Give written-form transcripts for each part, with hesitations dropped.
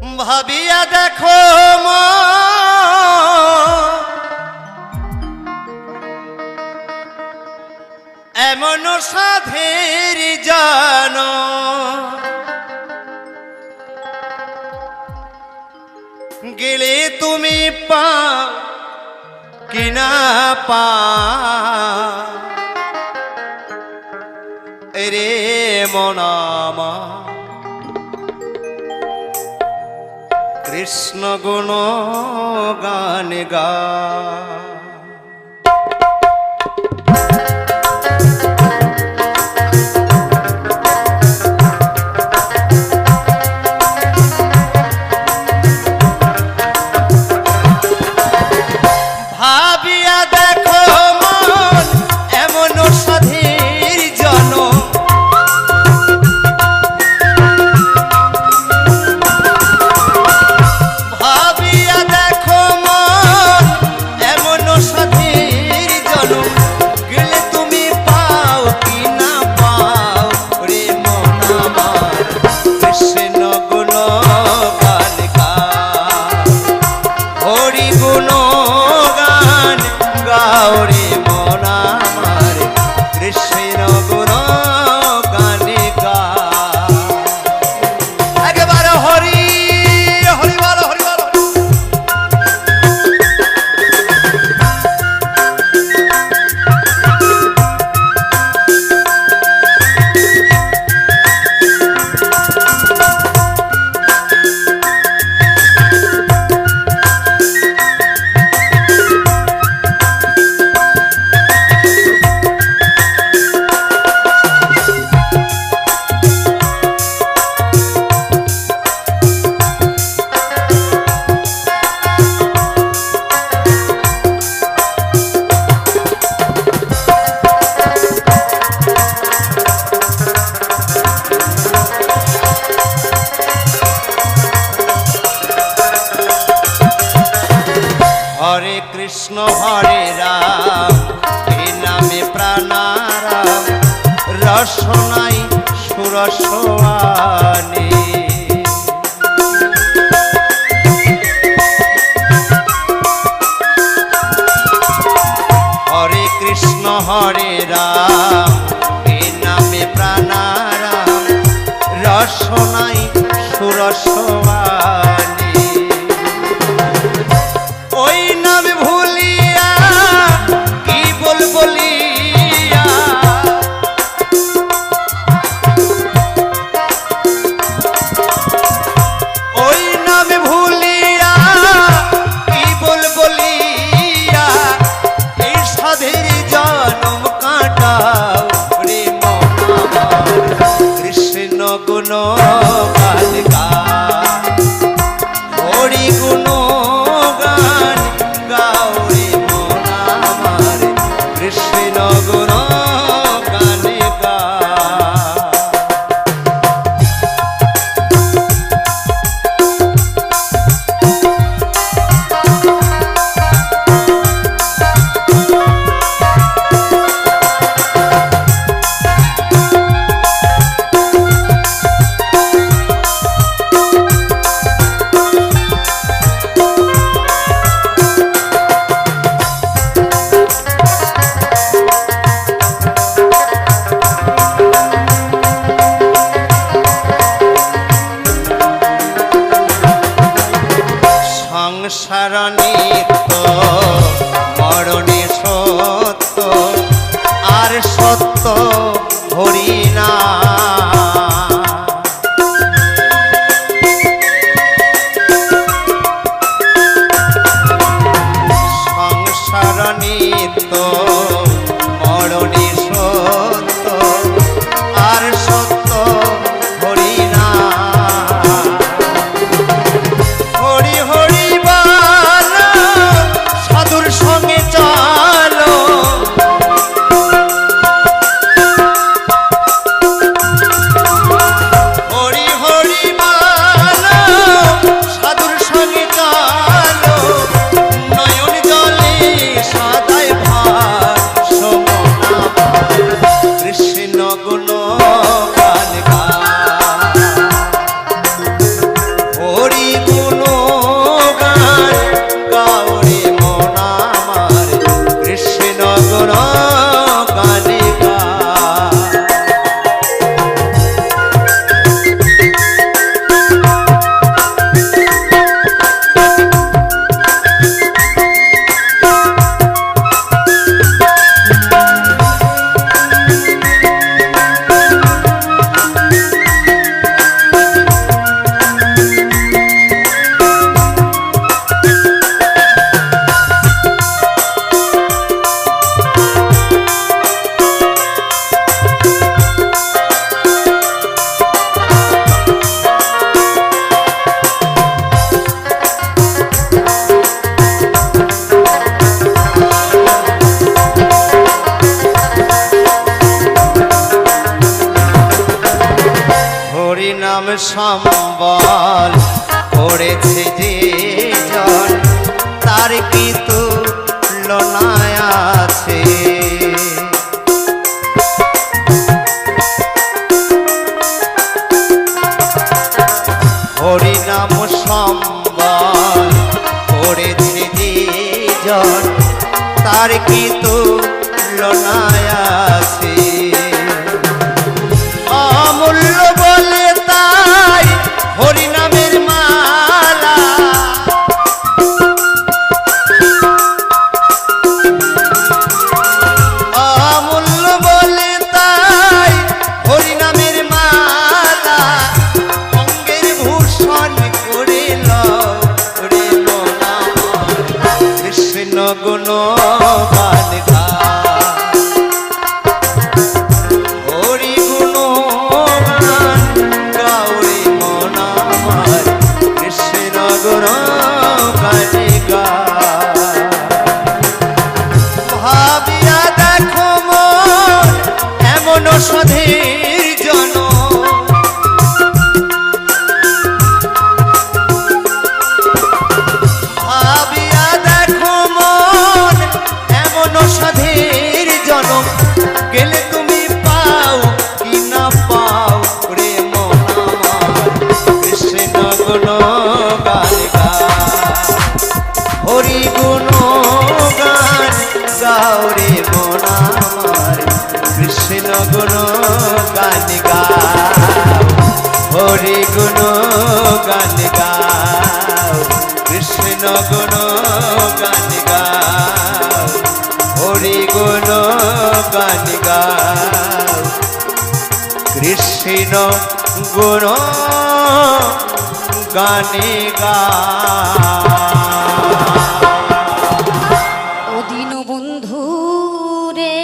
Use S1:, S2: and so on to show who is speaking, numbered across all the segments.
S1: ভাবিয়া দেখো এমন সাধের জান গেলে তুমি পা কিনা পা রে মনামা কৃষ্ণ গুণ গান গা ভাবিয়া দেখো মন এমন সাধীর জন ভাবিয়া দেখো মন এমন সাধীর জন গেলে তুমি পাও কি না পাও রে মন আমার কৃষ্ণ গুণ গান গা হরি গুণ গাওরে মন আমার কৃষ্ণ গুণ গানে গা একেবারে হরি হরি বল হরি বল হরে কৃষ্ণ হরে রাম এই নামে প্রাণারাম রসনাই সুরসোয়ানে হরে কৃষ্ণ হরে রাম এই নামে প্রাণারাম রসনাই সুরসোয়ানে ওই নাম ভুলিয়া কি বলিয়া ওই নাম ভুলিয়া কি বলিয়া এই সাধের জন্ম কাটাও রে মন আমার কৃষ্ণ গুণ গান গা হরি গুণ গান গাওরে মন আমার কৃষ্ণ গুণ গানে গা সংসার নিত্য মরণে সত্য আর সত্য হরি না সংসার নিত্য মরণে সত্য আর সত্য হরি না হরি হরি বল
S2: সম্বল করেছে যে জন তার কি তুলনা আছে। হরিনাম সম্বল করেছে যে জন তার কি তুলনা আছে। অমূল্য বলে তাই হরিনামের মালা অমূল্য বলে তাই হরিনামের মালা অঙ্গের ভূষণ করে রে মন আমার কৃষ্ণ গুণ গান গা হরি গুণ গান গাওরে মন আমার কৃষ্ণ গুণ গান গা। ভাবিয়া দেখো মন এমন সাধের জন ভাবিয়া দেখো মন এমন সাধের জনম গেলে তুমি পাও কি না পাও রে মন আমার কৃষ্ণ গুণ গান গা হরি গুণ গান গাও রে মন আমার কৃষ্ণ গুণ গান গাও হরি গুণ গান গাও কৃষ্ণ গুণ গান গাও হরি গুণ গান গাও কৃষ্ণ গুণ গান গাও।
S3: ও দীনবন্ধু রে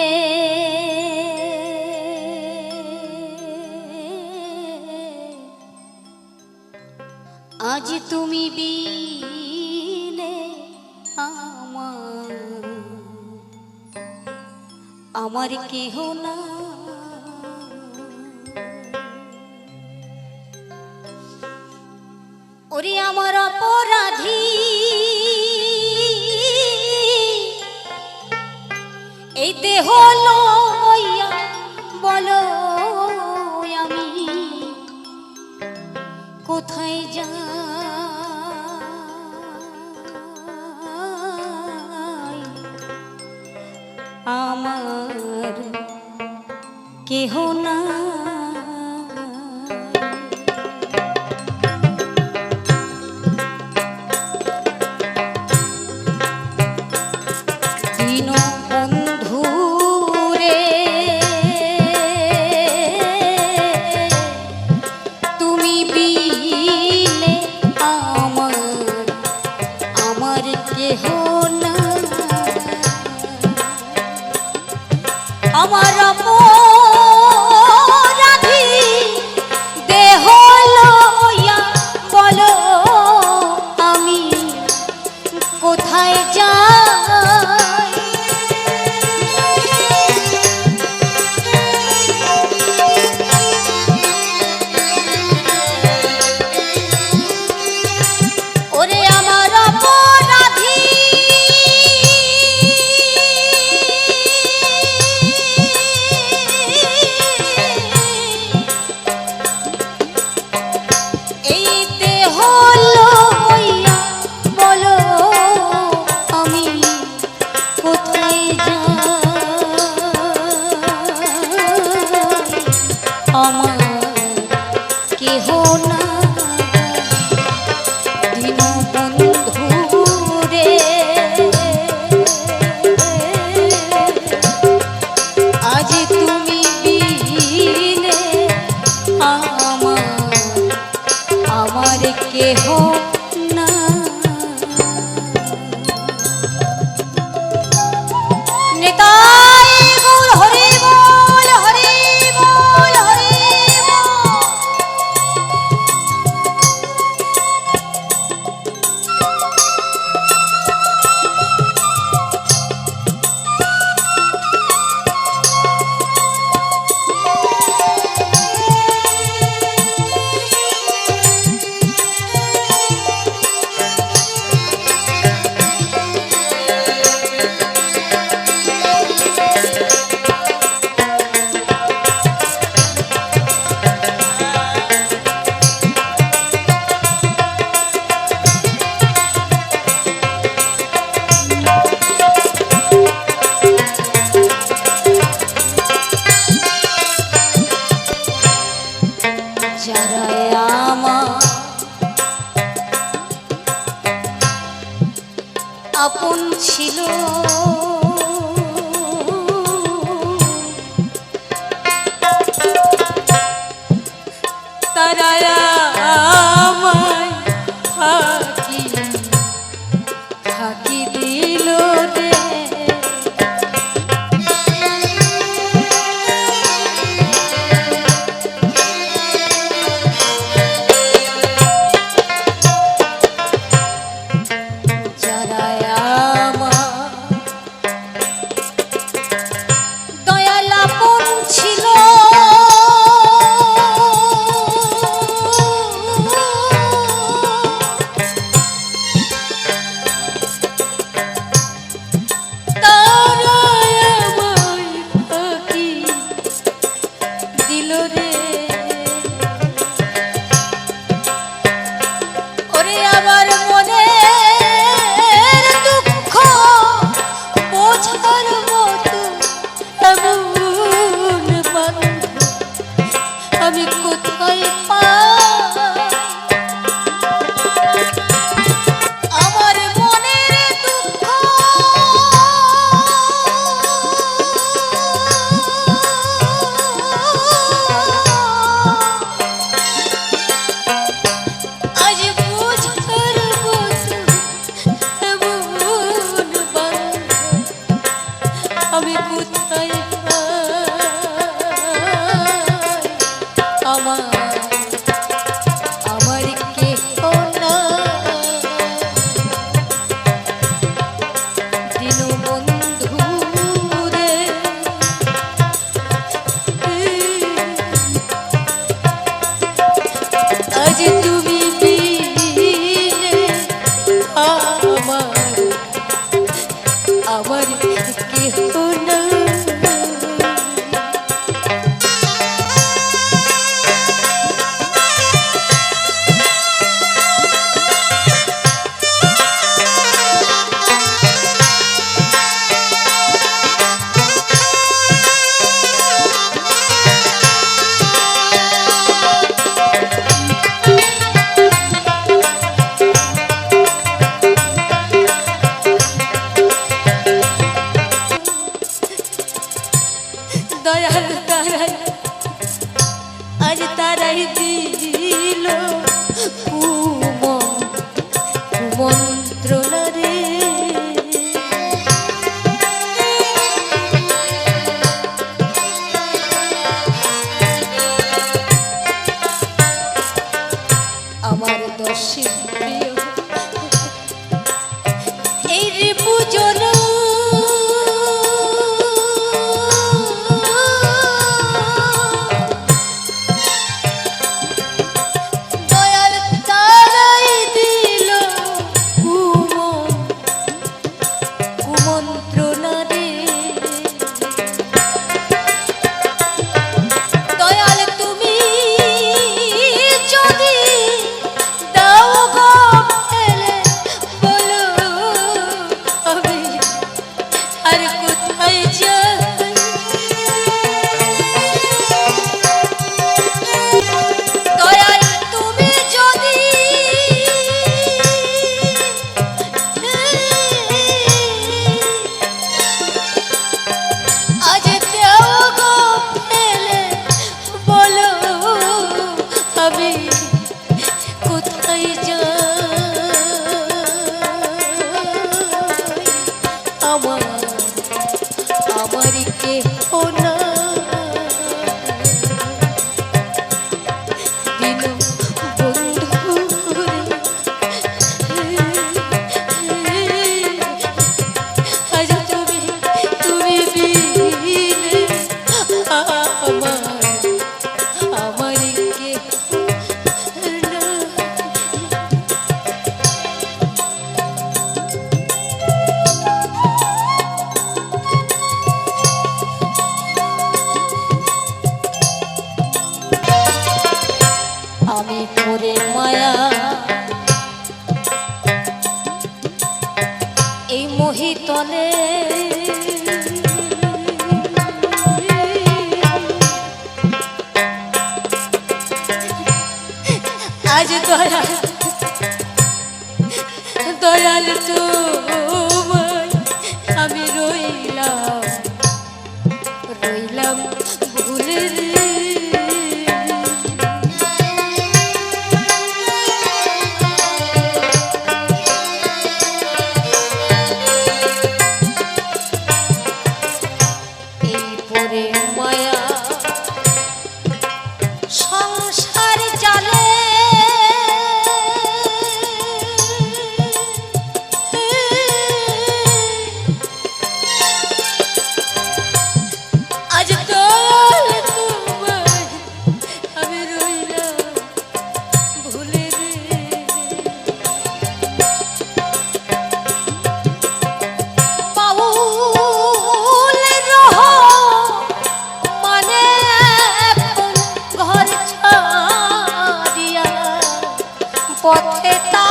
S3: আজ তুমি বিনে আমার কেহ না। ওরে আমার অপরাধী এই দেহ লইয়া বলো আমি কোথায় যাই। আমার কেহ না। দীনবন্ধু রে তুমি বিলে আমার কেহ না। আমার অপরাধী দেহ লইয়া বলো আমি কোথায় যাই। ওরে আমার অপরাধী এই দেহ লইয়া বলো আমি কোথায় যাই। আমার কেহ না। দীনবন্ধু রে আজ তুমি বিনে আমার কেহ না। নিতাই গৌর হরি বল হরি বল হরি বল। আপন ছিল তারা আমায় ফাঁকি ফাঁকি দিল রে। আমি কোথায় পাই আমার মনের দুঃখ আজ বুঝবার মতো এমন আমি কোথায় আমার কেহ না দিন বন্ধু রে আজ তুমি বিনে আমার কেহ না। দয়াল তারাই আজ তারাই দিল কুমন্ত্রণা রে। আমার দর্শী প্রিয় এই রে পূজন আমি করে মায়া এই মোহিতলে আজ দয়াল দয়াল তো তা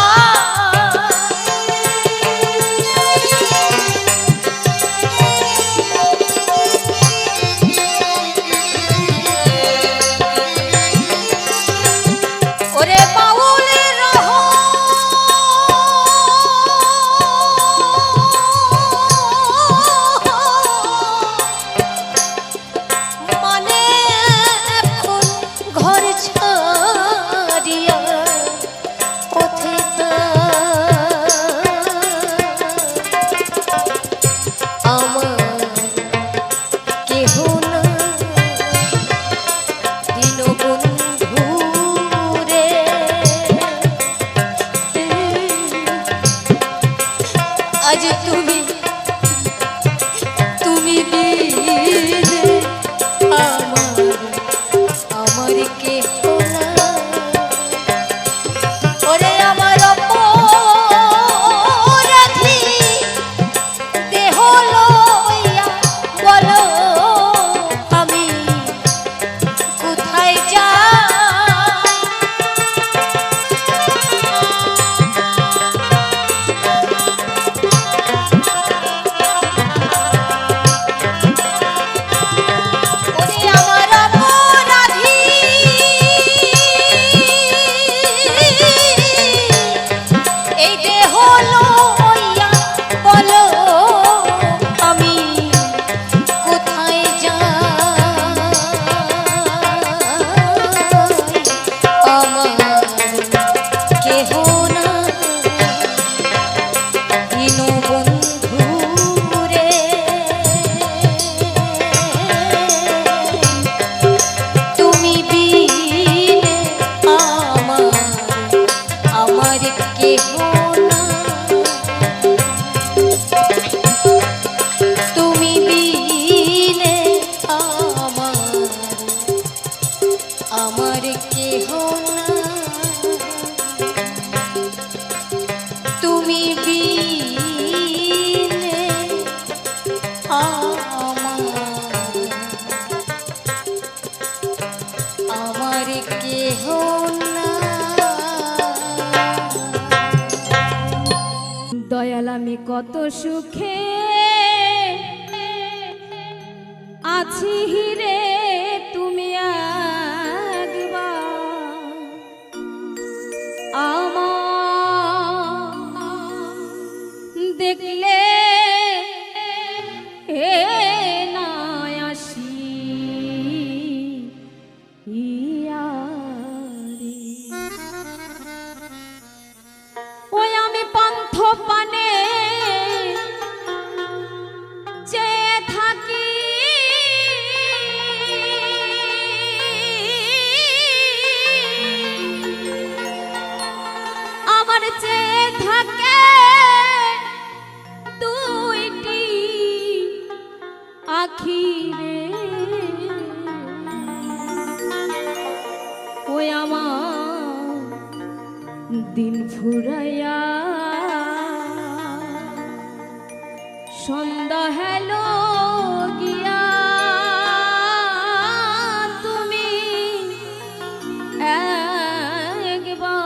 S3: ওরে বাউলের মানে এখন ঘর ছাড়িয়া পথে আমার কেহ না দীনবন্ধু রে আজ তুমি বিনে আমার কেহ না ওরে আমার অপরাধী দেহ লইয়া বলো আমি কোথায় যাই ওরে আমার অপরাধী এই দেহ লইয়া বলো আমি কোথায় যাই আমার কেহ না দীনবন্ধু রে তুমি বিনে আমার কেহ না তুমি বিনে আমার কেহ না তুমি বিনে আমার কেহ না
S4: দয়াল আমি কত সুখে আছি রে তুমি একবার আমার দেখলে হে না আসি ইয়ারে ওই আমি পন্থ পানে চেয়ে থাকি আমার চেয়ে থাকে দুইটি আখি রে ওই আমার দিন ফুরাইয়া সন্ধ্যা হেলো গিয়া তুমি একবার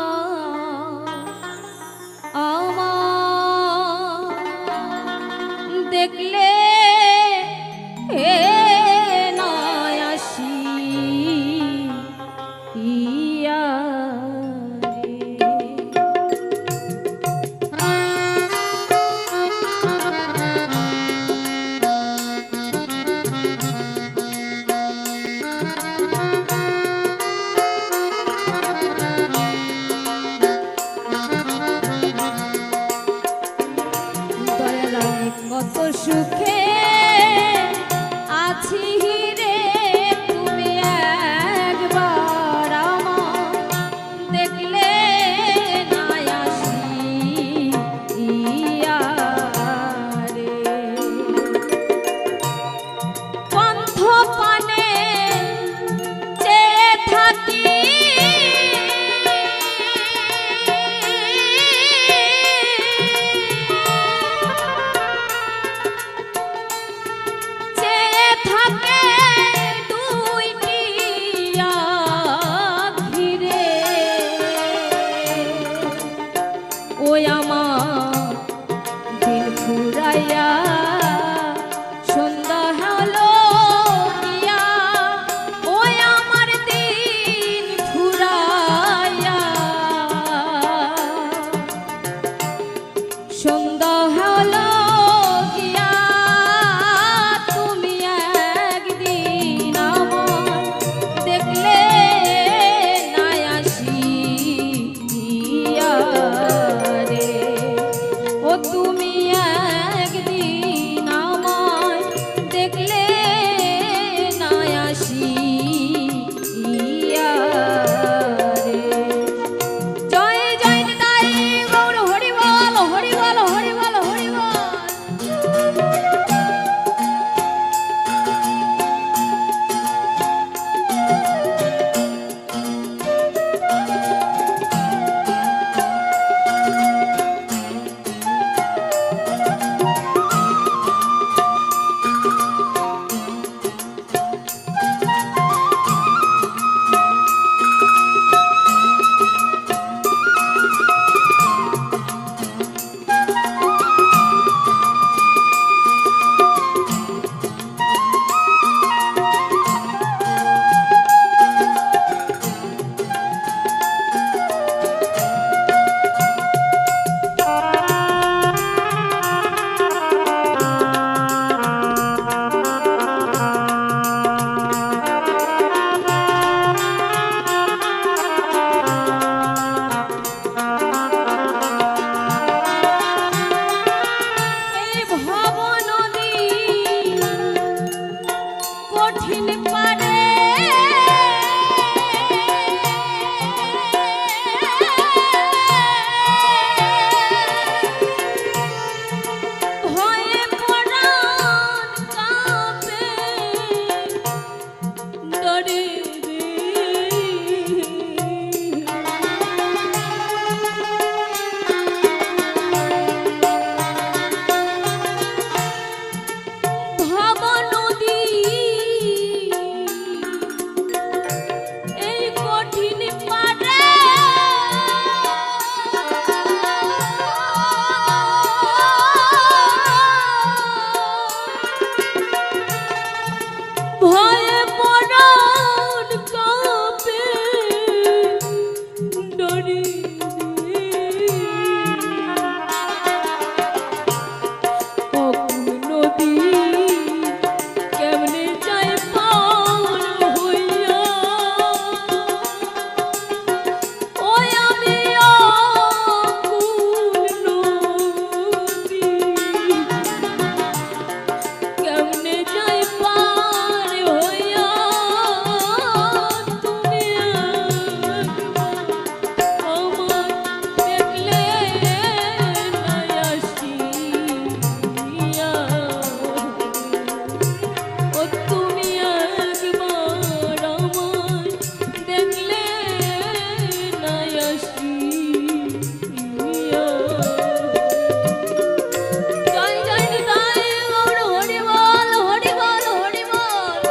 S4: আমার দেখলে হে না আসি কত সুখে আছি রে তুমি একবার আমার দেখলে না আসি ইয়ারে পন্থ পানে চেয়ে থাকি ওই আমার দিন ফুরাইয়া সন্ধ্যা হলো গিয়া, ওই আমার দিন ফুরাইয়া সন্ধ্যা হলো গিয়া, তুমি একদিন আমার দেখলে না আসিয়া রে, ও তুমি একদিন আমায় দেখলে না আসিয়া রে। জয় জয় নিতাই গৌর হরি বল, হরি বল, হরি বল, হরি বল। এই ভব নদী কঠিন পারে, ভয়ে পরাণ কাঁপে ডরে রে। ভব নদী এই কঠিন পারে, ভয়ে পরাণ কাঁপে ডরে রে। অকুল নদী কেমনে যাই পার হইয়া, ওই আমি অকুল নদী কেমনে যাই পার হইয়া, তুমি আমার দেখলে না আসিয়া, ও তুমি একবার আমায় দেখলে না আসিয়া। জয় জয় নিতাই গৌর হরি বল, হরি বল, হরি বল।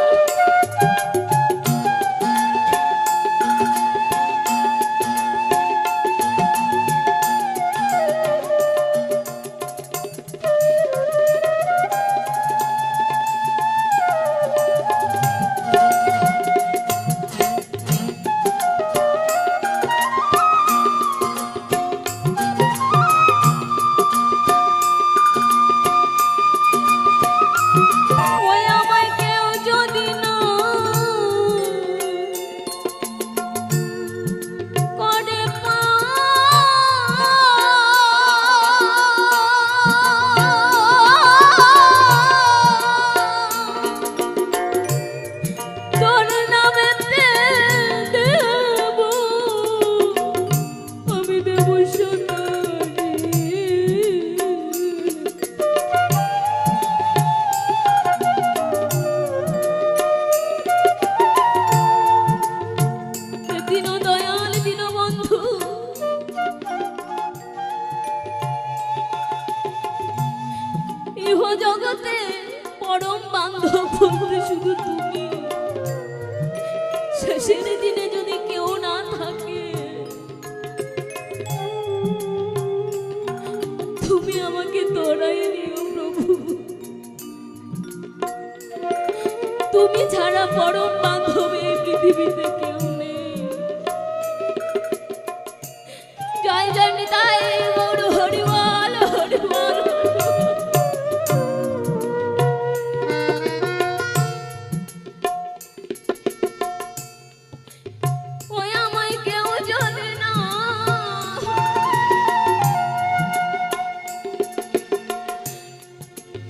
S4: ওই আমায় কেউ যদি না করে তোর নামে দেব, আমি দেব সোনা রে। দীন দয়াল দীন বন্ধু, ইহ জগতে পরম বান্ধব বলতে শুধু তুমি। শেষের দিনে যদি কেউ না থাকে তুমি আমাকে তোড়াই নিও প্রভু। তুমি ছাড়া পরম বান্ধবী এই পৃথিবীতে কেউ নেই। জয় জয় নিতাই গৌর হরি বল হরি বল। ওই আমায় কেউ যদি না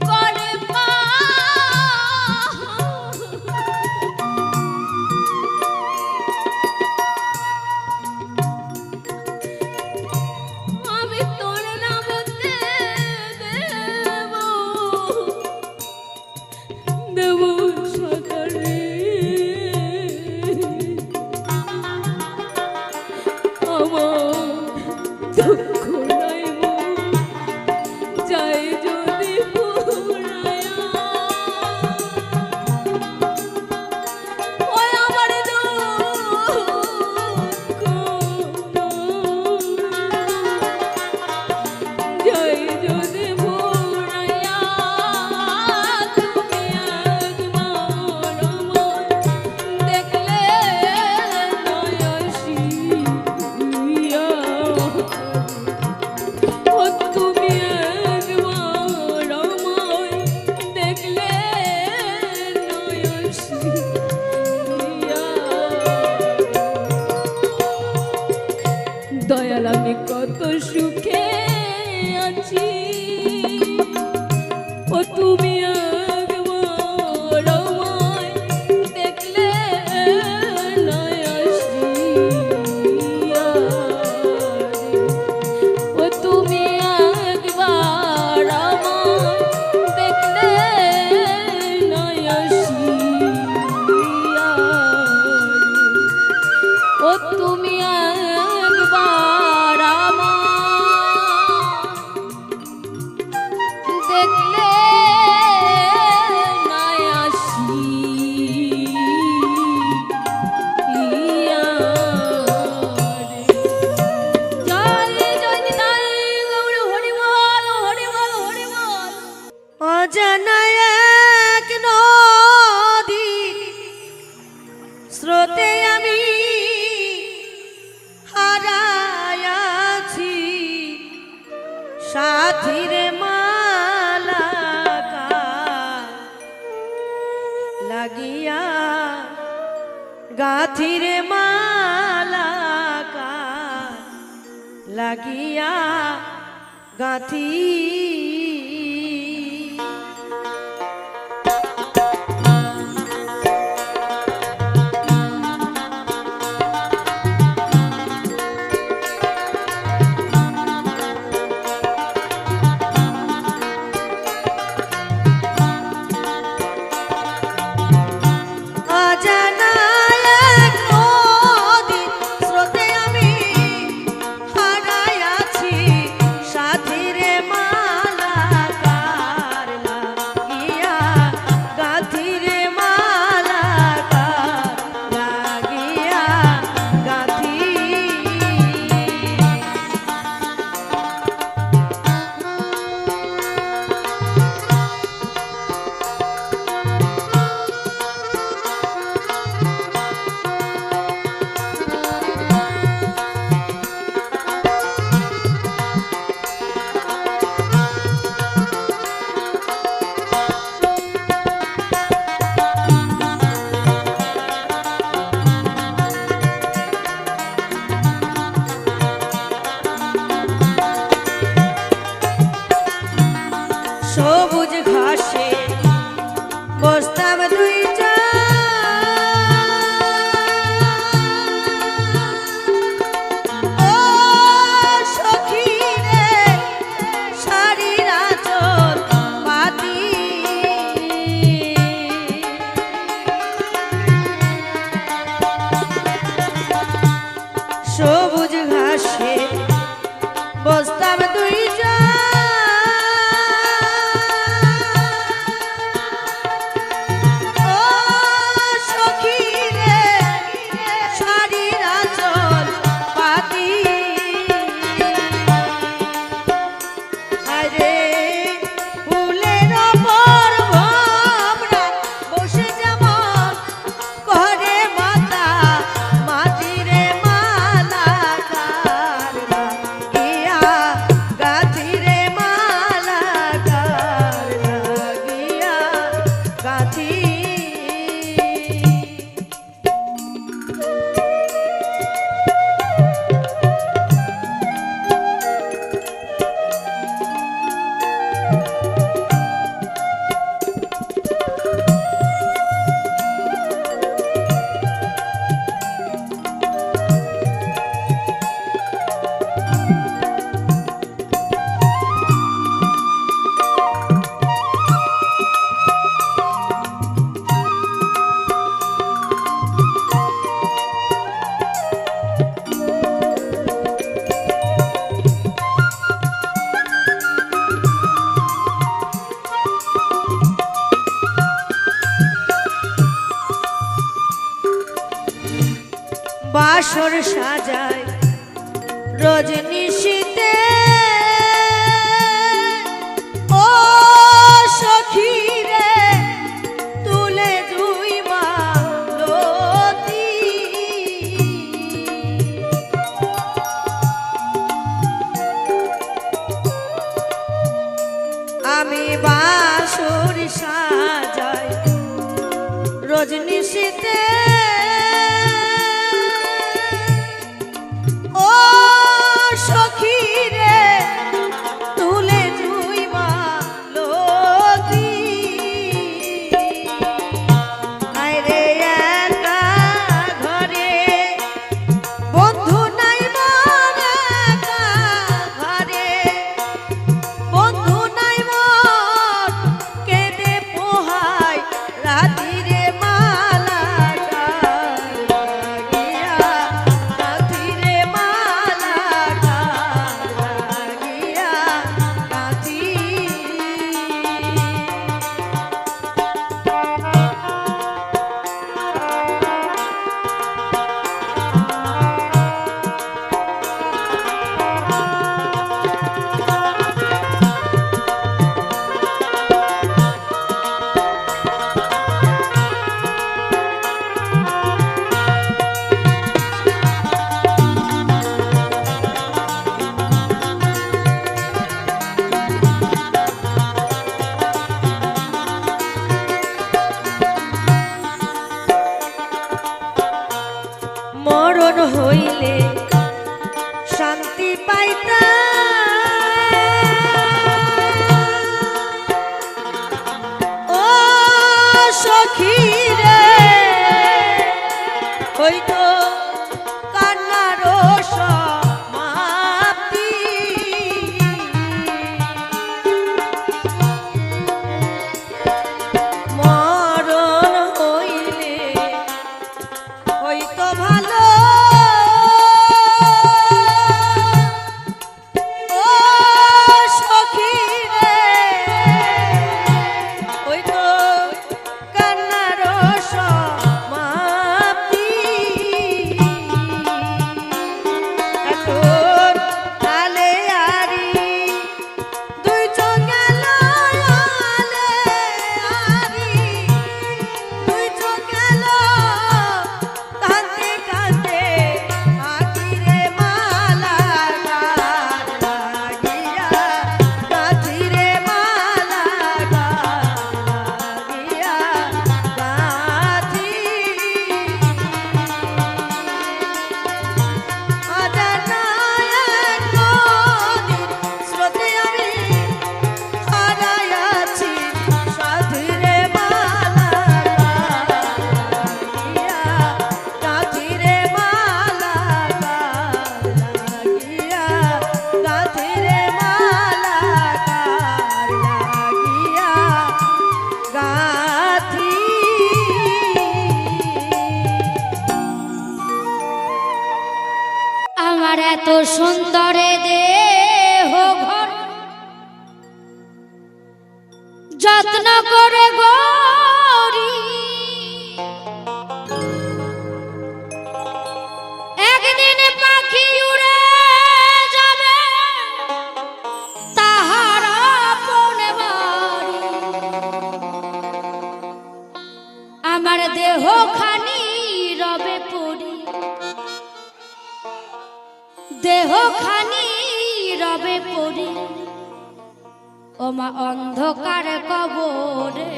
S4: করে আমি তোর নাম দেব সকালে আমার দুঃখ নাইব যাই যদি পুরায়া। ওই আমার দুঃখ যাই যদি পুরায়া। তুমি একবার আমায় দেখলে নয়সিয়া। ও তুমি একবার আমায় দেখলে নয়সিয়া। দয়াল আমি কত সুখে আছি, ও তুমি একবার আমায় দেখলে নয়সিয়া। ও তুমি একবার আমায় দেখলে নয়সিয়া। ও তুমি একবার আমায় দেখলে নয়সিয়া। জয় জয় নিতাই গৌর হরি বল হরি বল হরি বল।
S3: অজানা এক নদী স্রোতে আমি হারায়াছি, সাথীর মালাকা লাগিয়া, গাথির মালাকা লাগিয়া গাথি। অজানা এক নদী স্রোতে আমি হারায়াছি, সাথীর মালাকার লাগিয়া, গাথির মালাকার লাগিয়া গাথি। সবুজ ঘাসে বসতাম দুইজন, ও সখী রে শাড়ির আঁচল পাতি। সবুজ ঘাসে বসতাম দুইজন,
S4: বাসর সাজায় রজনীশীতে ও সখী রে তুলে দুই মালতী আমি বাসর সাজাই রজনীশীতে ও সখী রে তুলে দুই মালতী আয় রে একা ঘরে বন্ধু নাই মন একা ঘরে বন্ধু নাই মন কেঁদে পোহায় রাতিরে মালা লাগিয়া রাতিরে মালা লাগিয়া রাতি মরণ হইলে শান্তি পাইতা ও সখী রে হইতো কান্নার সমাপ্তি মরণ হইলে হইতো ভালো ও সখী রে হইতো কান্নার সমাপ্তি এখন আলে আরি দুই চোখ গেল আলে আরি দুই চোখ গেল কাঁদতে কাঁদতে আখিরে মালা লাগিয়া কাঁদিরে মালা লাগিয়া কাঁদি অজানা এক নদীর স্রোতে আমি হারাইয়াছি সাধুরে মালা লাগিয়া কাঁদিরে মালা লাগিয়া কাঁদিরে মালা লাগিয়া গাথি আমার এত সুন্দর দেহ ঘর যত্ন করে গরি একদিন পাখি উড়ে যাবে তাহার আপন বাড়ি আমার দেহ খানি রবে পড়ি দেহ খানি রবে পড়ি ও মা অন্ধকার কবরে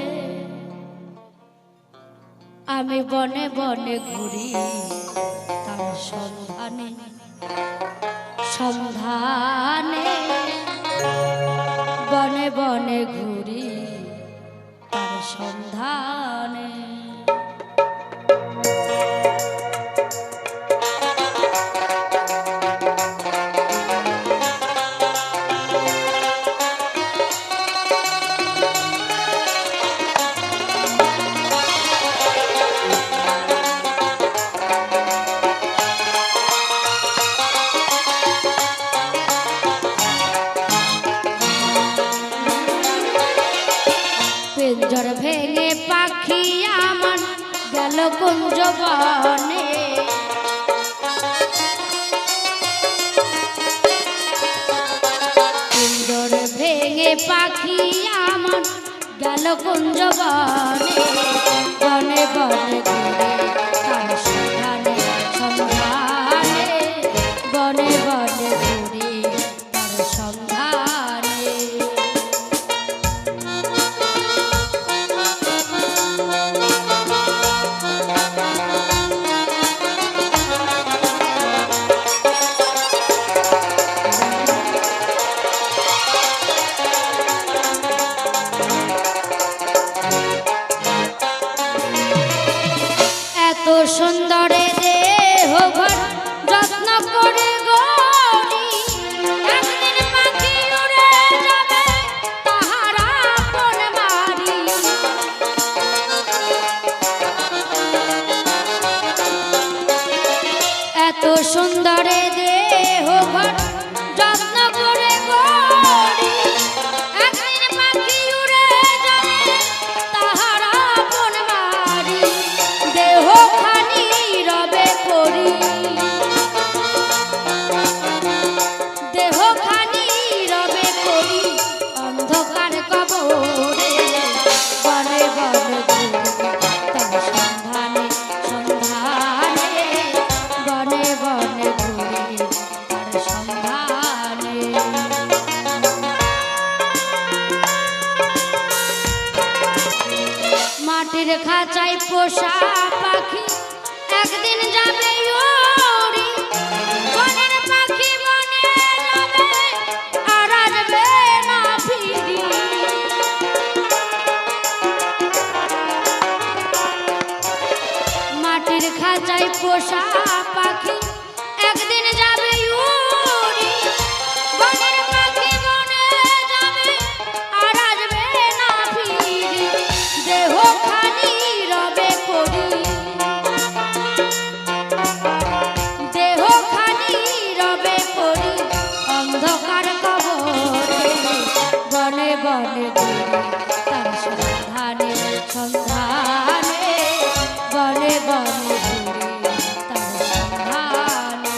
S4: আমি বনে বনে ঘুরি তার সন্ধানে সন্ধানে বনে বনে ঘুরি তার সন্ধানে পিঞ্জর ভেঙে পাখি আমার গেল কুঞ্জ বনে ভেঙে পাখি আমার গেল কুঞ্জ বনে বনে বনে ঘুরে তার সন্ধানে সন্ধানে বনে বনে ঘুরে তার সন্ধানে। এত সুন্দরে দেহ ঘর যত্ন করে গড়ি একদিন পাখি উড়ে যাবে তাহার আপন বাড়ি। এত সুন্দরে দেহ ঘর যত্ন করে গড়ি একদিন পাখি উড়ে যাবে তাহার আপন বাড়ি। দেহ খানি রবে পরি দেহ খানি রবে পরি অন্ধকার কবরে বনে বনে ঘুরে তার সন্ধানে সন্ধানে বনে বনে ঘুরে তার সন্ধানে। মাটির খাঁচায় পোষা পাখি একদিন যাবে উড়ি বনের পাখি বনে যাবে আর আসবে না ফিরি। মাটির খাঁচায় পোষা পাখি একদিন যাবে উড়ি বনের পাখি বনে যাবে আর আসবে না ফিরি। দেহ খানি রবে পরি দেহ খানি রবে পরি অন্ধকার কবরে বনে বনে ঘুরে তার সন্ধানে সন্ধানে বনে বনে ঘুরে তার সন্ধানে।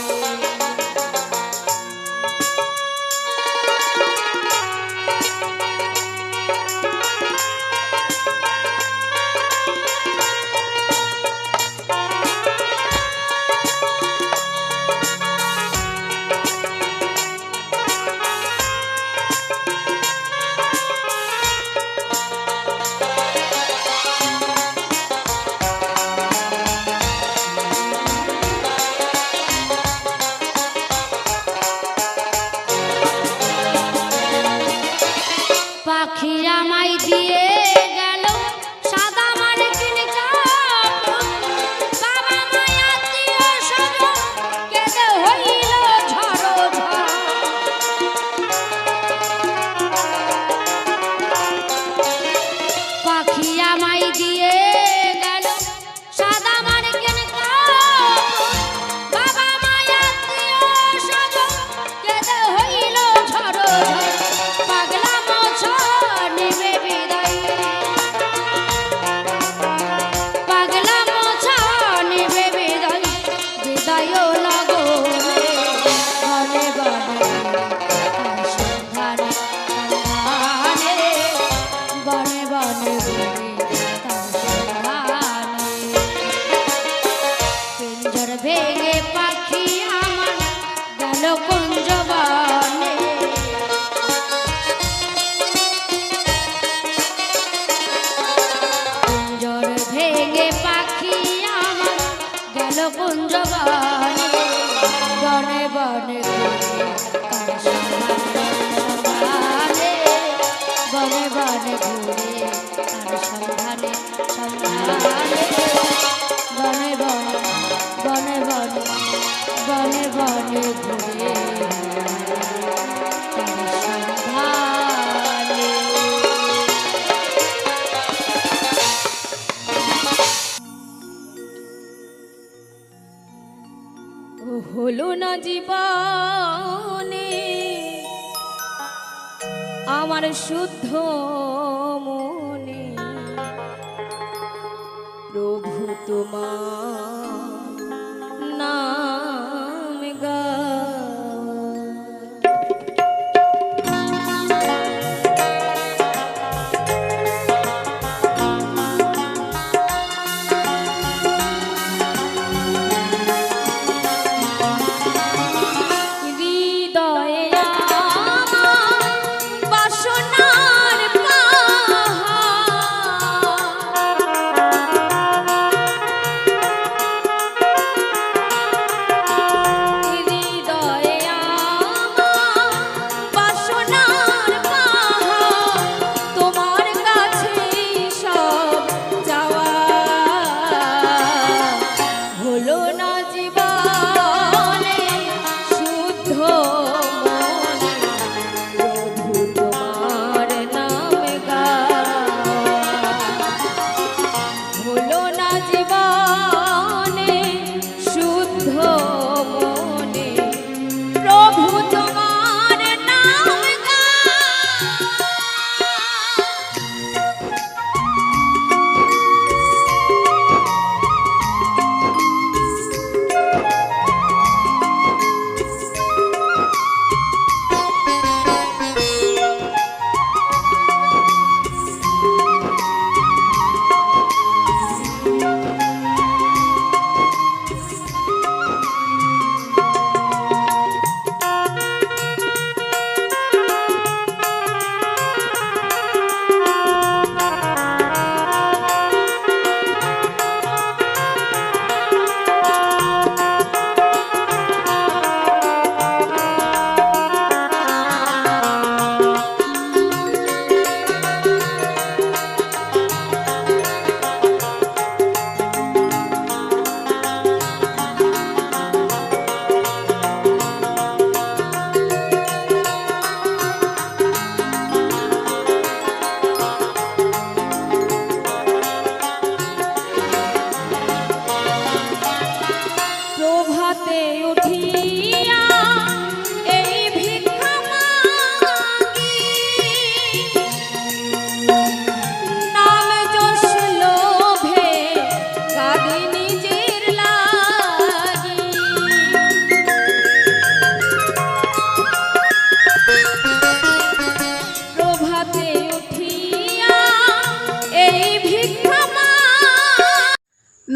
S4: পাখি আমায় দিয়ে গেল সাদা মার্কিন কাপড় বাবা মায় আত্মীয় স্বজন কেঁদে হইল ঝড়ো ঝড়। পাখি আমায় দিয়ে গেল সাদা মার্কিন কাপড় বাবা মায় আত্মীয় স্বজন কেঁদে হইল ঝড়ো ঝড়। পাগলা মোছো নেবে বিদায় পাগলা মোছো নেবে বিদায় বিদায় লগনে বনে বনে তার সন্ধানে সন্ধানে বনে বনে ঘুরে তার সন্ধানে। পিঞ্জর ভেঙে পাখি আমার গেল কুঞ্জ বনে পিঞ্জর ভেঙে পাখি আমার গেল কুঞ্জ বনে বনে বনে ঘুরে তার সন্ধানে সন্ধানে বনে বনে ঘুরে তার সন্ধানে সন্ধানে বনে বনে বনে বনে বনে বনে ঘুরে তার সন্ধানে। হলো না জীবনে আমার শুদ্ধ মনে প্রভু তোমার নাম গা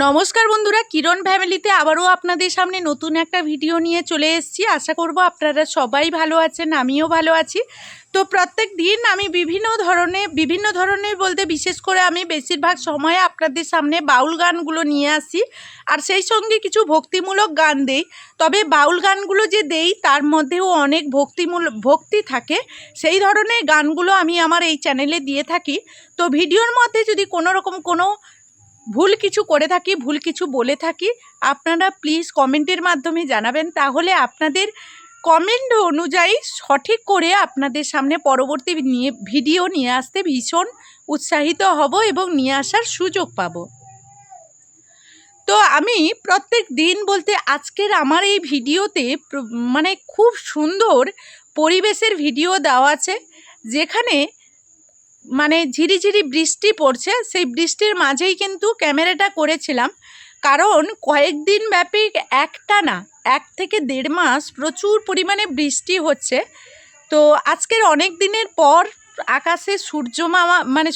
S5: নমস্কার বন্ধুরা, কিরণ ফ্যামিলিতে আবারও আপনাদের সামনে নতুন একটা ভিডিও নিয়ে চলে এসেছি। আশা করব আপনারা সবাই ভালো আছেন, আমিও ভালো আছি। তো প্রত্যেক দিন আমি বিভিন্ন ধরনের বলতে বিশেষ করে আমি বেশিরভাগ সময়ে আপনাদের সামনে বাউল গানগুলো নিয়ে আসি, আর সেই সঙ্গে কিছু ভক্তিমূলক গান দেই। তবে বাউল গানগুলো যে দেই তার মধ্যেও অনেক ভক্তি থাকে, সেই ধরনের গানগুলো আমি আমার এই চ্যানেলে দিয়ে থাকি। তো ভিডিওর মধ্যে যদি কোনো ভুল কিছু করে থাকি, ভুল কিছু বলে থাকি, আপনারা প্লিজ কমেন্টের মাধ্যমে জানাবেন। তাহলে আপনাদের কমেন্ট অনুযায়ী সঠিক করে আপনাদের সামনে পরবর্তী ভিডিও নিয়ে আসতে ভীষণ উৎসাহিত হব এবং নিয়ে আসার সুযোগ পাব। তো আমি প্রত্যেক দিন বলতে আজকের আমার এই ভিডিওতে মানে খুব সুন্দর পরিবেশের ভিডিও দেওয়া আছে, যেখানে মানে ঝিরিঝিরি বৃষ্টি পড়ছে। সেই বৃষ্টির মাঝেই কিন্তু ক্যামেরাটা করেছিলাম, কারণ কয়েকদিন ব্যাপী একটানা 1 থেকে 1.5 মাস প্রচুর পরিমাণে বৃষ্টি হচ্ছে। তো আজকের অনেক দিনের পর আকাশে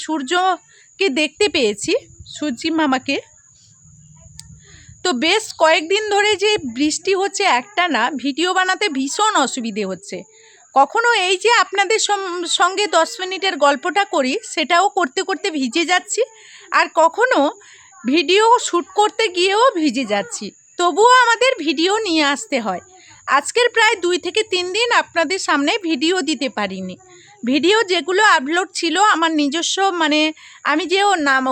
S5: সূর্যকে দেখতে পেয়েছি, সূর্যি মামাকে। তো বেশ কয়েকদিন ধরে যে বৃষ্টি হচ্ছে একটানা, ভিডিও বানাতে ভীষণ অসুবিধে হচ্ছে। কখনো এই যে আপনাদের সঙ্গে 10 মিনিটের গল্পটা করি, সেটাও করতে করতে ভিজে যাচ্ছি, আর কখনো ভিডিও শ্যুট করতে গিয়েও ভিজে যাচ্ছি। তবুও আমাদের ভিডিও নিয়ে আসতে হয়। আজকের প্রায় 2 থেকে 3 দিন আপনাদের সামনে ভিডিও দিতে পারিনি। ভিডিও যেগুলো আপলোড ছিল আমার নিজস্ব, মানে আমি যে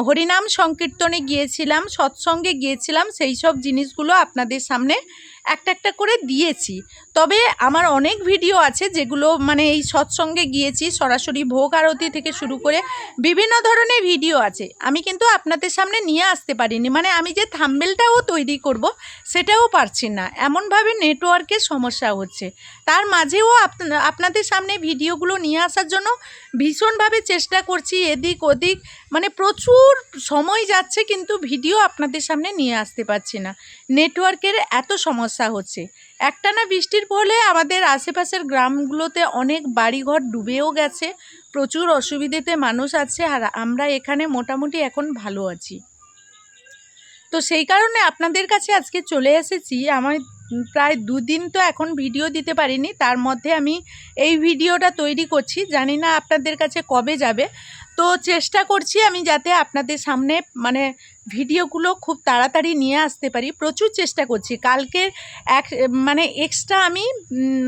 S5: হরিনাম সংকীর্তনে গিয়েছিলাম, সৎসঙ্গে গিয়েছিলাম, সেই সব জিনিসগুলো আপনাদের সামনে একটা একটা করে দিয়েছি। তবে আমার অনেক ভিডিও আছে যেগুলো মানে এই সৎসঙ্গে গিয়েছি, সরাসরি ভোগ আরতি থেকে শুরু করে বিভিন্ন ধরনের ভিডিও আছে, আমি কিন্তু আপনাদের সামনে নিয়ে আসতে পারিনি। মানে আমি যে থাম্বনেলটাও তৈরি করব সেটাও পারছি না, এমনভাবে নেটওয়ার্কের সমস্যা হচ্ছে। তার মাঝেও আপনাদের সামনে ভিডিওগুলো নিয়ে আসার জন্য ভীষণভাবে চেষ্টা করছি, এদিক ওদিক মানে প্রচুর সময় যাচ্ছে, কিন্তু ভিডিও আপনাদের সামনে নিয়ে আসতে পারছি না। নেটওয়ার্কের এত সমস্যা হচ্ছে। একটানা বৃষ্টির ফলে আমাদের আশেপাশের গ্রামগুলোতে অনেক বাড়িঘর ডুবেও গেছে, প্রচুর অসুবিধাতে মানুষ আছে, আর আমরা এখানে মোটামুটি এখন ভালো আছি। তো সেই কারণে আপনাদের কাছে আজকে চলে এসেছি। আমার প্রায় 2 দিন তো এখন ভিডিও দিতে পারিনি, তার মধ্যে আমি এই ভিডিওটা তৈরি করছি, জানি না আপনাদের কাছে কবে যাবে। তো চেষ্টা করছি আমি যাতে আপনাদের সামনে মানে ভিডিওগুলো খুব তাড়াতাড়ি নিয়ে আসতে পারি, প্রচুর চেষ্টা করছি। কালকে মানে এক্সট্রা আমি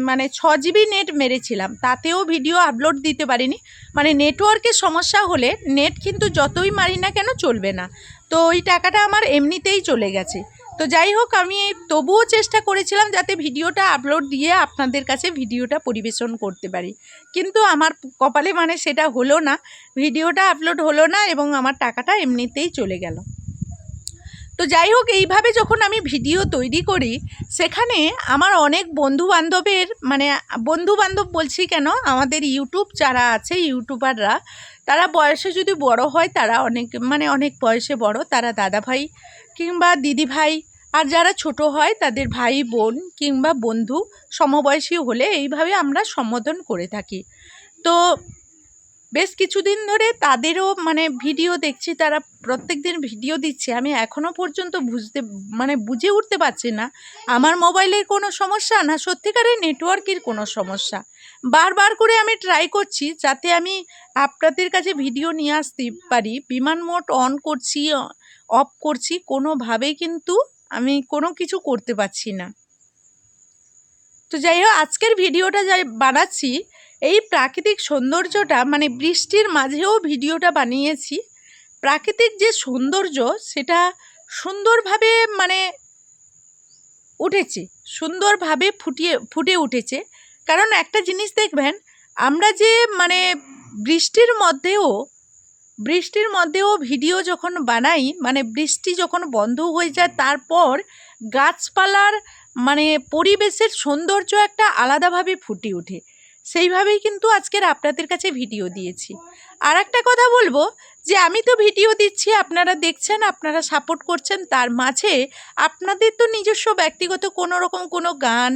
S5: মানে 6 জিবি নেট মেরেছিলাম, তাতেও ভিডিও আপলোড দিতে পারিনি। মানে নেটওয়ার্কের সমস্যা হলে নেট কিন্তু যতই মারি না কেন চলবে না, তো ওই টাকাটা আমার এমনিতেই চলে গেছে। তো যাই হোক, আমি তবুও চেষ্টা করেছিলাম যাতে ভিডিওটা আপলোড দিয়ে আপনাদের কাছে ভিডিওটা পরিবেশন করতে পারি, কিন্তু আমার কপালে মানে সেটা হলো না, ভিডিওটা আপলোড হলো না এবং আমার টাকাটা এমনিতেই চলে গেল। তো যাই হোক, এইভাবে যখন আমি ভিডিও তৈরি করি, সেখানে আমার অনেক বন্ধুবান্ধবের মানে বন্ধুবান্ধব বলছি কেন, আমাদের ইউটিউব যারা আছে ইউটিউবাররা, তারা বয়সে যদি বড় হয়, তারা অনেক বয়সে বড়, তারা দাদা ভাই কিংবা দিদি ভাই, আর যারা ছোট হয় তাদের ভাই বোন কিংবা বন্ধু সমবয়সী হলে এইভাবে আমরা সম্বোধন করে থাকি। তো বেশ কিছুদিন ধরে তাদেরও মানে ভিডিও দেখছি, তারা প্রত্যেক দিন ভিডিও দিচ্ছে। আমি এখনও পর্যন্ত বুঝে উঠতে পারছি না আমার মোবাইলের কোনো সমস্যা না সত্যিকারের নেটওয়ার্কের কোনো সমস্যা। বারবার করে আমি ট্রাই করছি যাতে আমি আপনাদের কাছে ভিডিও নিয়ে আসতে পারি। বিমান মোড অন করছি, অফ করছি, কোনোভাবেই কিন্তু আমি কোনো কিছু করতে পারছি না। তো যাই হোক, আজকের ভিডিওটা যাই বানাচ্ছি, এই প্রাকৃতিক সৌন্দর্যটা মানে বৃষ্টির মাঝেও ভিডিওটা বানিয়েছি। প্রাকৃতিক যে সৌন্দর্য সেটা সুন্দরভাবে মানে উঠেছে, সুন্দরভাবে ফুটে উঠেছে। কারণ একটা জিনিস দেখবেন, আমরা যে মানে বৃষ্টির মধ্যেও ভিডিও যখন বানাই, মানে বৃষ্টি যখন বন্ধ হয়ে যায়, তারপর গাছপালার মানে পরিবেশের সৌন্দর্য একটা আলাদাভাবে ফুটে ওঠে। সেইভাবেই কিন্তু আজকের আপনাদের কাছে ভিডিও দিয়েছি। আর একটা কথা বলবো যে আমি তো ভিডিও দিচ্ছি, আপনারা দেখছেন, আপনারা সাপোর্ট করছেন, তার মাঝে আপনাদের তো নিজস্ব ব্যক্তিগত কোনো গান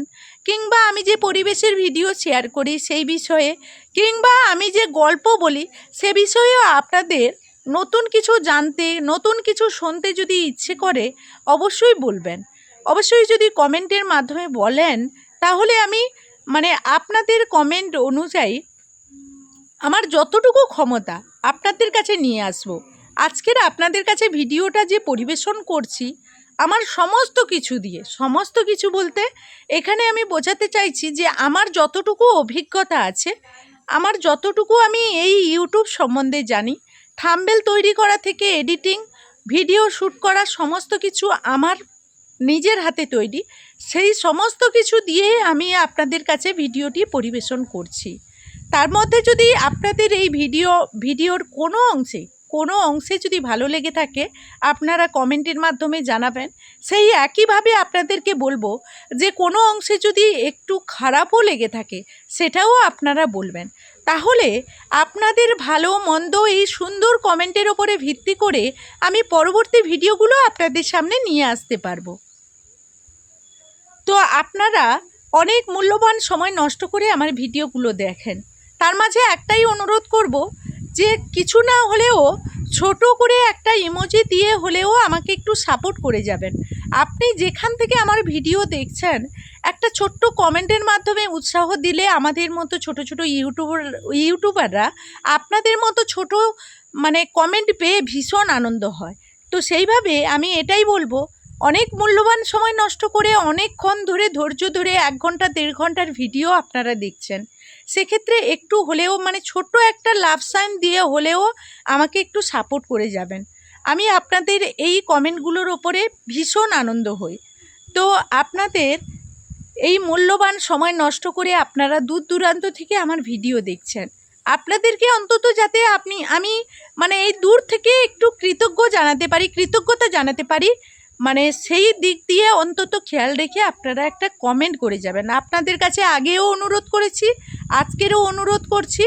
S5: কিংবা আমি যে পরিবেশের ভিডিও শেয়ার করি সেই বিষয়ে, কিংবা আমি যে গল্প বলি সে বিষয়েও আপনাদের নতুন কিছু জানতে, নতুন কিছু শুনতে যদি ইচ্ছে করে অবশ্যই বলবেন। অবশ্যই যদি কমেন্টের মাধ্যমে বলেন তাহলে আমি মানে আপনাদের কমেন্ট অনুযায়ী আমার যতটুকু ক্ষমতা আপনাদের কাছে নিয়ে আসব। আজকের আপনাদের কাছে ভিডিওটা যে পরিবেশন করছি আমার সমস্ত কিছু দিয়ে, সমস্ত কিছু বলতে এখানে আমি বোঝাতে চাইছি যে আমার যতটুকু অভিজ্ঞতা আছে, আমার যতটুকু আমি এই ইউটিউব সম্বন্ধে জানি, থাম্বনেল তৈরি করা থেকে এডিটিং, ভিডিও শ্যুট করা সমস্ত কিছু আমার নিজের হাতে তৈরি, সেই সমস্ত কিছু দিয়ে আমি আপনাদের কাছে ভিডিওটি পরিবেশন করছি। তার মধ্যে যদি আপনাদের এই ভিডিওর কোনো অংশে যদি ভালো লেগে থাকে আপনারা কমেন্টের মাধ্যমে জানাবেন। সেই একইভাবে আপনাদেরকে বলবো যে কোনো অংশে যদি একটু খারাপও লেগে থাকে সেটাও আপনারা বলবেন। তাহলে আপনাদের ভালো মন্দ এই সুন্দর কমেন্টের ওপরে ভিত্তি করে আমি পরবর্তী ভিডিওগুলো আপনাদের সামনে নিয়ে আসতে পারবো। তো আপনারা অনেক মূল্যবান সময় নষ্ট করে আমার ভিডিওগুলো দেখেন, তার মাঝে একটাই অনুরোধ করব যে কিছু না হলেও ছোট করে একটা ইমোজি দিয়ে হলেও আমাকে একটু সাপোর্ট করে যাবেন। আপনি যেখান থেকে আমার ভিডিও দেখছেন একটা ছোট্ট কমেন্টের মাধ্যমে উৎসাহ দিলে আমাদের মতো ছোট ছোট ইউটিউবাররা আপনাদের মতো ছোট মানে কমেন্ট পেয়ে ভীষণ আনন্দ হয়। তো সেইভাবে আমি এটাই বলবো, অনেক মূল্যবান সময় নষ্ট করে অনেকক্ষণ ধরে ধৈর্য ধরে 1 ঘন্টা 1.5 ঘন্টার ভিডিও আপনারা দেখছেন, সেক্ষেত্রে একটু হলেও মানে ছোট্ট একটা লাভ সাইন দিয়ে হলেও আমাকে একটু সাপোর্ট করে যাবেন। আমি আপনাদের এই কমেন্টগুলোর ওপরে ভীষণ আনন্দ হই। তো আপনাদের এই মূল্যবান সময় নষ্ট করে আপনারা দূর দূরান্ত থেকে আমার ভিডিও দেখছেন, আপনাদেরকে অন্তত যাতে আমি মানে এই দূর থেকে একটু কৃতজ্ঞতা জানাতে পারি, মানে সেই দিক দিয়ে অন্তত খেয়াল রেখে আপনারা একটা কমেন্ট করে যাবেন। আপনাদের কাছে আগেও অনুরোধ করেছি, আজকেরও অনুরোধ করছি,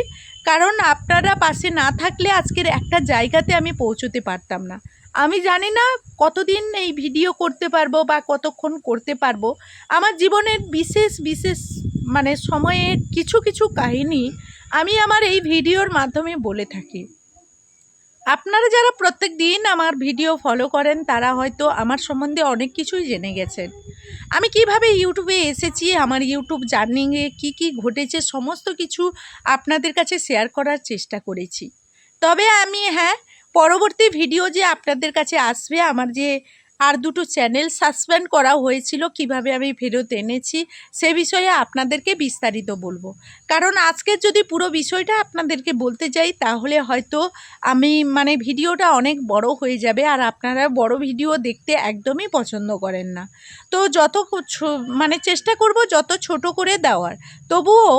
S5: কারণ আপনারা পাশে না থাকলে আজকের একটা জায়গাতে আমি পৌঁছতে পারতাম না। আমি জানি না কতদিন এই ভিডিও করতে পারবো বা কতক্ষণ করতে পারবো। আমার জীবনের বিশেষ মানে সময়ে কিছু কাহিনী আমি আমার এই ভিডিওর মাধ্যমে বলে থাকি। আপনারা যারা প্রত্যেক দিন আমার ভিডিও ফলো করেন তারা হয়তো আমার সম্বন্ধে অনেক কিছুই জেনে গেছেন। আমি কিভাবে ইউটিউবে এসেছি, আমার ইউটিউব জার্নিংয়ে কি ঘটেছে সমস্ত কিছু আপনাদের কাছে শেয়ার করার চেষ্টা করেছি। তবে আমি পরবর্তী ভিডিও যে আপনাদের কাছে আসবে, আমার যে আর 2টো চ্যানেল সাসপেন্ড করা হয়েছিল কিভাবে আমি ফেরত এনেছি সে বিষয়ে আপনাদেরকে বিস্তারিত বলবো। কারণ আজকের যদি পুরো বিষয়টা আপনাদেরকে বলতে যাই তাহলে হয়তো আমি মানে ভিডিওটা অনেক বড় হয়ে যাবে, আর আপনারা বড় ভিডিও দেখতে একদমই পছন্দ করেন না। তো মানে চেষ্টা করব যত ছোট করে দেওয়ার। তবুও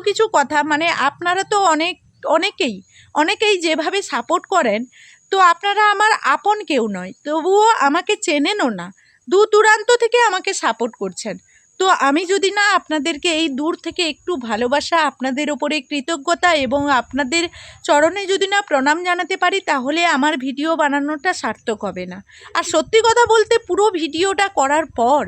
S5: কিছু কথা মানে আপনারা তো অনেকেই যেভাবে সাপোর্ট করেন, তো আপনারা আমার আপন কেউ নয়, তবুও আমাকে চেনেনও না, দূর দূরান্ত থেকে আমাকে সাপোর্ট করছেন। তো আমি যদি না আপনাদেরকে এই দূর থেকে একটু ভালোবাসা, আপনাদের ওপরে কৃতজ্ঞতা এবং আপনাদের চরণে যদি না প্রণাম জানাতে পারি তাহলে আমার ভিডিও বানানোটা সার্থক হবে না। আর সত্যি কথা বলতে পুরো ভিডিওটা করার পর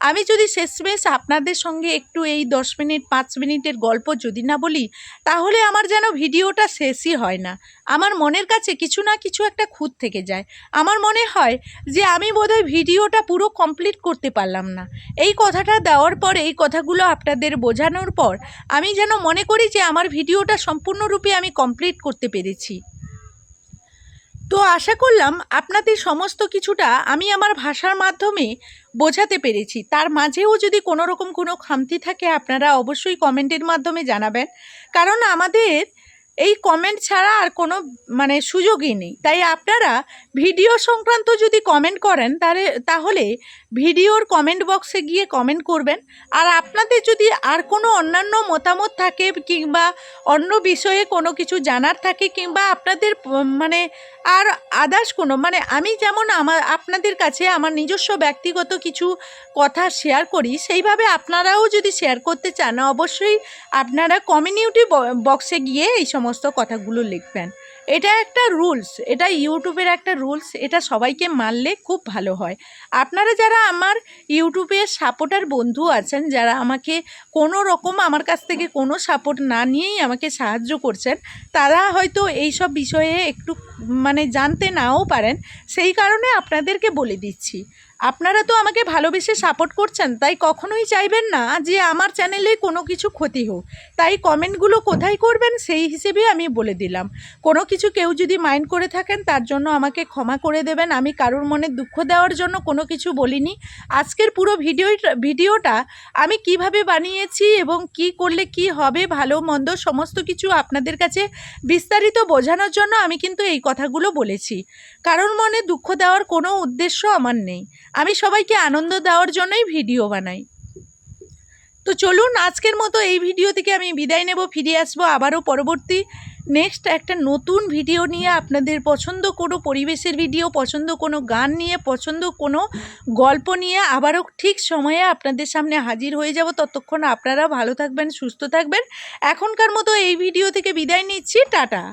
S5: আমি যদি শেষমেশ আপনাদের সঙ্গে একটু এই 10 মিনিট 5 মিনিটের গল্প যদি না বলি তাহলে আমার যেন ভিডিওটা শেষই হয় না। আমার মনের কাছে কিছু না কিছু একটা খুঁত থেকে যায়। আমার মনে হয় যে আমি বোধহয় ভিডিওটা পুরো কমপ্লিট করতে পারলাম না। এই কথাটা দেওয়ার পর, এই কথাগুলো আপনাদের বোঝানোর পর আমি যেন মনে করি যে আমার ভিডিওটা সম্পূর্ণরূপে আমি কমপ্লিট করতে পেরেছি। তো আশা করলাম আপনাদের সমস্ত কিছুটা আমি আমার ভাষার মাধ্যমে বোঝাতে পেরেছি। তার মাঝেও যদি কোনো রকম কোনো খামতি থাকে আপনারা অবশ্যই কমেন্টের মাধ্যমে জানাবেন, কারণ আমাদের এই কমেন্ট ছাড়া আর কোনো মানে সুযোগই নেই। তাই আপনারা ভিডিও সংক্রান্ত যদি কমেন্ট করেন তাহলে ভিডিওর কমেন্ট বক্সে গিয়ে কমেন্ট করবেন। আর আপনাদের যদি আর কোনো অন্যান্য মতামত থাকে কিংবা অন্য বিষয়ে কোনো কিছু জানার থাকে কিংবা আপনাদের মানে আর আদার্স কোনো মানে আমি যেমন আপনাদের কাছে আমার নিজস্ব ব্যক্তিগত কিছু কথা শেয়ার করি, সেইভাবে আপনারাও যদি শেয়ার করতে চান অবশ্যই আপনারা কমিউনিটি বক্সে গিয়ে এই সমস্ত কথাগুলো লিখবেন। এটা একটা রুলস, এটা ইউটিউবের একটা রুলস, এটা সবাইকে মানলে খুব ভালো হয়। আপনারা যারা আমার ইউটিউবের সাপোর্টার বন্ধু আছেন, যারা আমাকে কোনো রকম আমার কাছ থেকে কোনো সাপোর্ট না নিয়েই আমাকে সাহায্য করছেন, তারা হয়তো এই সব বিষয়ে একটু জানতে নাও পারেন, সেই কারণে আপনাদেরকে বলে দিচ্ছি। আপনারা তো আমাকে ভালোবেসে সাপোর্ট করছেন, তাই কখনোই চাইবেন না যে আমার চ্যানেলে কোনো কিছু ক্ষতি হোক। তাই কমেন্টগুলো কোথায় করবেন সেই হিসেবে আমি বলে দিলাম। কোনো কিছু কেউ যদি মাইন্ড করে থাকেন তার জন্য আমাকে ক্ষমা করে দেবেন। আমি কারোর মনে দুঃখ দেওয়ার জন্য কোনো কিছু বলিনি। আজকের পুরো ভিডিওটা আমি কিভাবে বানিয়েছি এবং কি করলে কি হবে, ভালো মন্দ সমস্ত কিছু আপনাদের কাছে বিস্তারিত বোঝানোর জন্য আমি কিন্তু এই কথাগুলো বলেছি। কারোর মনে দুঃখ দেওয়ার কোনো উদ্দেশ্য আমার নেই। আমি সবাইকে আনন্দ দেওয়ার জন্যই ভিডিও বানাই। তো চলুন, আজকের মতো এই ভিডিও থেকে আমি বিদায় নেব। ফিরে আসবো আবারও পরবর্তী নেক্সট একটা নতুন ভিডিও নিয়ে। আপনাদের পছন্দ কোনো পরিবেশের ভিডিও, পছন্দ কোনো গান নিয়ে, পছন্দ কোনো গল্প নিয়ে আবারও ঠিক সময়ে আপনাদের সামনে হাজির হয়ে যাব। ততক্ষণ আপনারা ভালো থাকবেন, সুস্থ থাকবেন। এখনকার মতো এই ভিডিও থেকে বিদায় নিচ্ছি। টাটা।